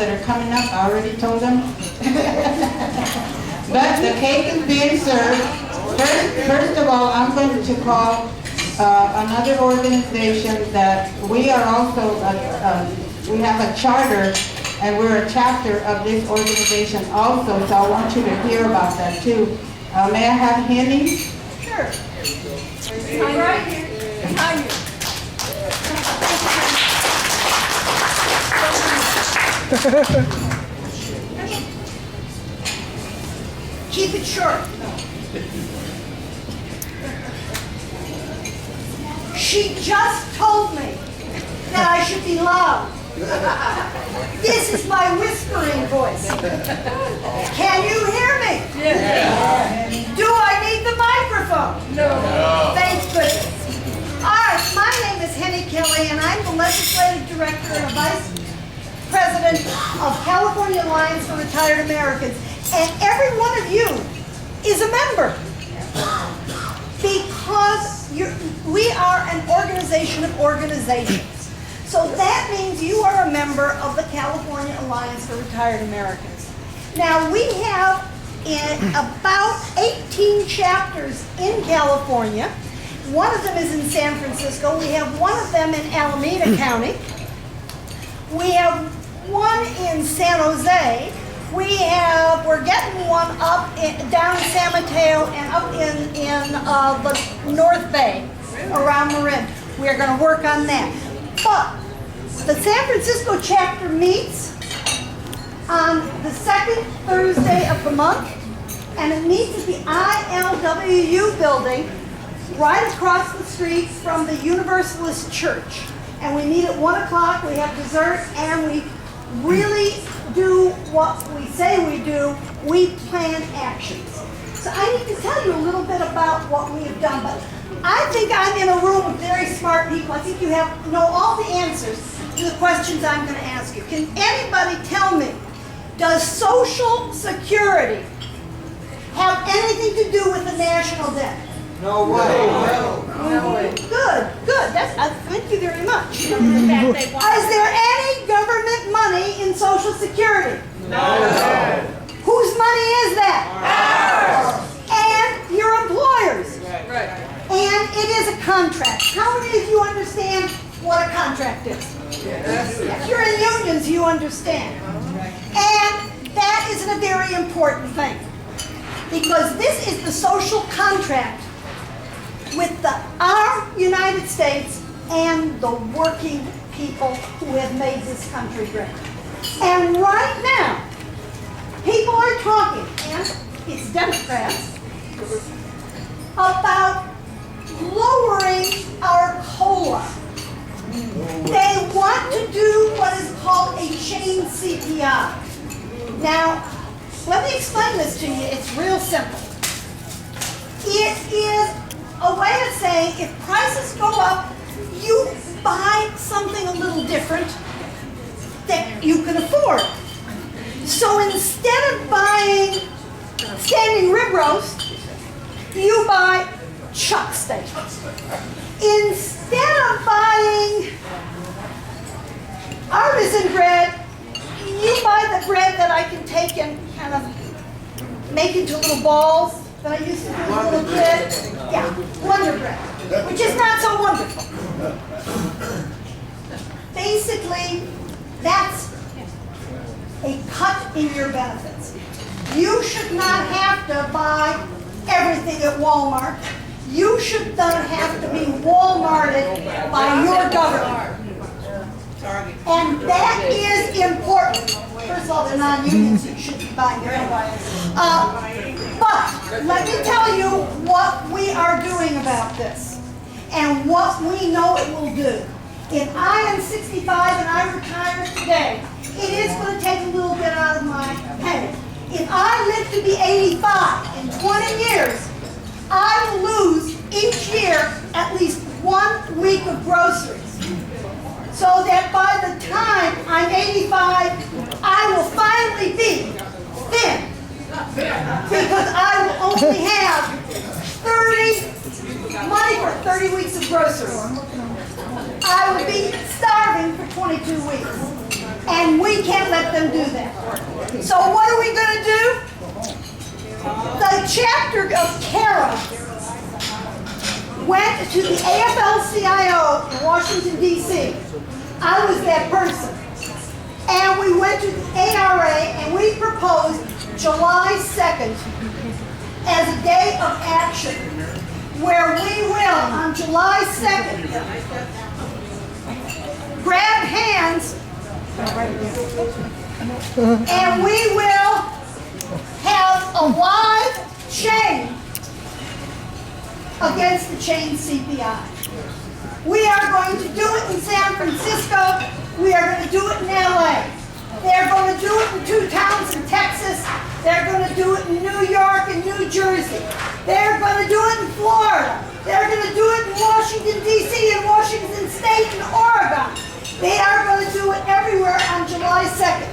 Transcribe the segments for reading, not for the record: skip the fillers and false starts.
that are coming up, I already told them. But the cake is being served. First of all, I'm going to call another organization that we are also, we have a charter and we're a chapter of this organization also, so I want you to hear about that too. May I have Hene? Sure. I'm right here. Behind you. Keep it short. She just told me that I should be loud. This is my whispering voice. Can you hear me? Yes. Do I need the microphone? No. Thank goodness. All right, my name is Hene and I'm the Legislative Director and Vice President of California Alliance for Retired Americans. And every one of you is a member. Because we are an organization of organizations. So that means you are a member of the California Alliance for Retired Americans. Now we have about 18 chapters in California. One of them is in San Francisco. We have one of them in Alameda County. We have one in San Jose. We're getting one up down in San Mateo and up in the North Bay around Marin. We're going to work on that. But the San Francisco chapter meets on the second Thursday of the month, and it meets at the ILWU building right across the street from the Universalist Church. And we meet at 1 o'clock, we have dessert, and we really do what we say we do. We plan actions. So I need to tell you a little bit about what we have done, but I think I'm in a room with very smart people. I think you know all the answers to the questions I'm going to ask you. Can anybody tell me, does Social Security have anything to do with the national debt? No way. No way. Good. Thank you very much. Is there any government money in Social Security? No. Whose money is that? Ours. And your employers. Right. And it is a contract. How many of you understand what a contract is? Yes. If you're in unions, you understand. And that is a very important thing. Because this is the social contract with our United States and the working people who have made this country great. And right now, people are talking, and it's Democrats, about lowering our COLA. They want to do what is called a chain CPI. Now, let me explain this to you. It's real simple. It is a way of saying if prices go up, you buy something a little different that you can afford. So instead of buying standing rib roast, you buy chuck steak. Instead of buying artisan bread, you buy the bread that I can take and kind of make into little balls that I used to do as a little kid. Yeah, Wonder Bread, which is not so wonderful. Basically, that's a cut in your benefits. You should not have to buy everything at Walmart. You should not have to be Walmarted by your government. And that is important. First of all, they're non-unions, so you shouldn't be buying their own. But let me tell you what we are doing about this and what we know it will do. If I am 65 and I retire today, it is going to take a little bit out of my pay. If I live to be 85 in 20 years, I will lose each year at least 1 week of groceries. So that by the time I'm 85, I will finally be thin. Because I will only have money for 30 weeks of groceries. I would be starving for 22 weeks. And we can't let them do that. So what are we going to do? The chapter of CARA went to the AFL-CIO in Washington, D.C. I was that person. And we went to the ARA and we proposed July 2nd as a day of action, where we will, on July 2nd, grab hands and we will have a live chain against the chain CPI. We are going to do it in San Francisco. We are going to do it in LA. They're going to do it in 2 towns in Texas. They're going to do it in New York and New Jersey. They're going to do it in Florida. They're going to do it in Washington, D.C. and Washington State and Oregon. They are going to do it everywhere on July 2nd.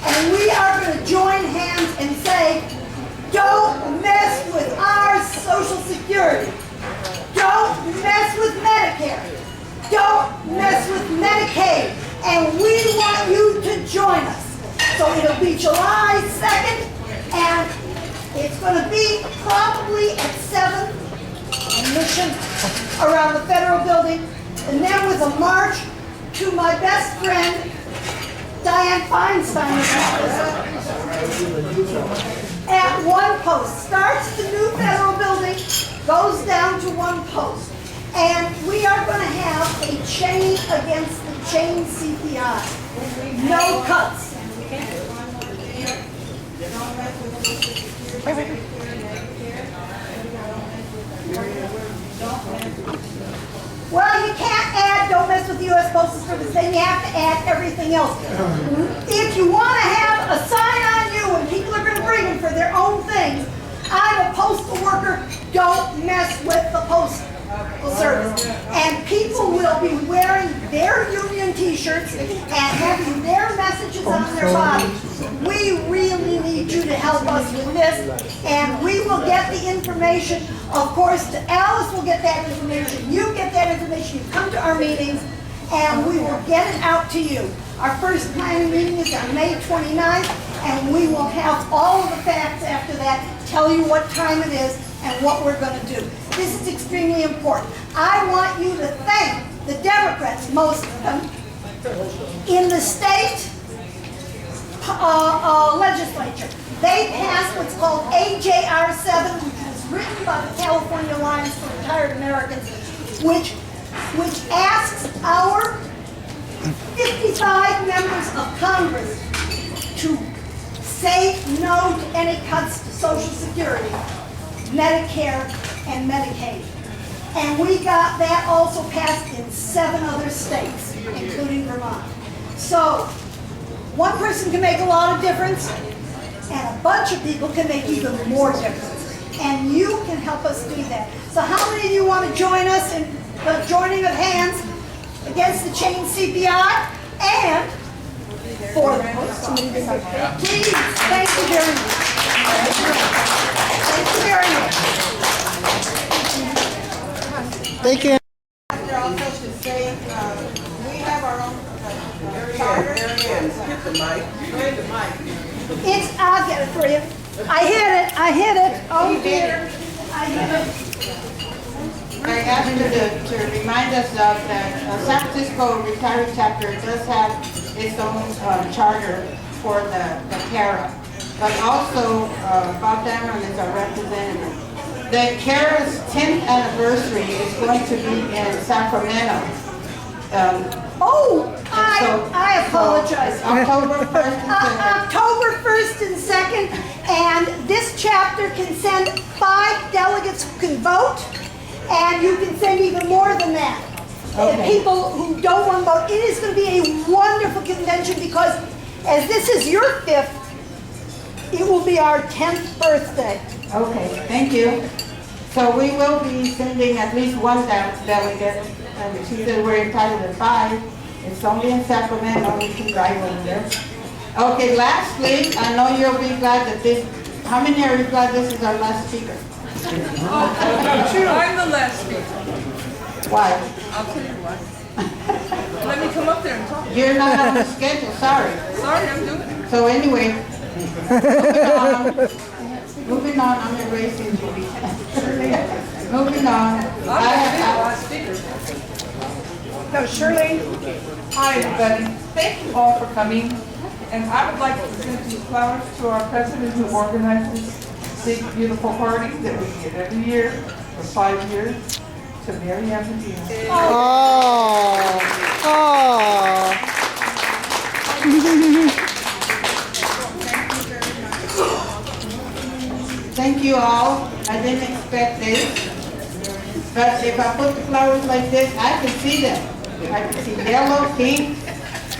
And we are going to join hands and say, don't mess with our Social Security. Don't mess with Medicare. Don't mess with Medicaid. And we want you to join us. So it'll be July 2nd, and it's going to be probably at 7 in Mission around the Federal Building, and then with a march to my best friend, Dianne Feinstein's office at one post. Starts at the new Federal Building, goes down to one post. And we are going to have a chain against the chain CPI. No cuts. Well, you can't add don't mess with the U.S. Postal Service, then you have to add everything else. If you want to have a sign on you and people are going to bring them for their own things, I'm a postal worker, don't mess with the Postal Service. And people will be wearing their union t-shirts and having their messages on their bodies. We really need you to help us with this, and we will get the information. Of course, Alice will get that information. You get that information. You come to our meetings, and we will get it out to you. Our first planning meeting is on May 29th, and we will have all of the facts after that, tell you what time it is and what we're going to do. This is extremely important. I want you to thank the Democrats, most of them, in the state legislature. They passed what's called AJR 7, which was written by the California Alliance for Retired Americans, which asks our 55 members of Congress to say no to any cuts to Social Security, Medicare, and Medicaid. And we got that also passed in 7 other states, including Vermont. So, one person can make a lot of difference, and a bunch of people can make even more difference. And you can help us do that. So how many of you want to join us in the joining of hands against the chain CPI and for the Postal Meeting? Please, thank you very much. Thank you very much. Thank you. Also to say, we have our own charter. I'll get it for you. I hit it. Oh dear, I hit it. I asked you to remind us of that San Francisco Retired Chapter does have its own charter for the CARA. But also, Bob Dameron is our representative. The CARA's 10th anniversary is going to be in Sacramento. I apologize. October 1st and 2nd. October 1st and 2nd, and this chapter can send 5 delegates who can vote, and you can send even more than that. Okay. People who don't want to vote. It is going to be a wonderful convention because as this is your 5th, it will be our 10th birthday. Okay, thank you. So we will be sending at least one delegate, and she said we're entitled to 5. It's only in Sacramento, we can drive over there. Okay, lastly, I know you'll be glad that how many are you glad this is our last speaker? I'm the last speaker. Why? I'll tell you what. Let me come up there and talk. You're not on the schedule, sorry. Sorry, I'm doing it. So anyway, moving on, I'm erasing Judy. Moving on. Last speaker. No, Shirley, Hi, everybody. Thank you all for coming. And I would like to present these flowers to our president who organizes this big, beautiful party that we get every year for 5 years, to Mary Ann Medina. Oh, oh. Thank you all. I didn't expect this. But if I put the flowers like this, I can see them. I can see yellow, pink,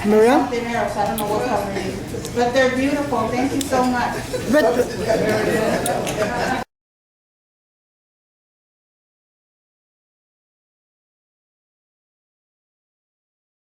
Maria? something else. I don't know what color it is. But they're beautiful. Thank you so much. But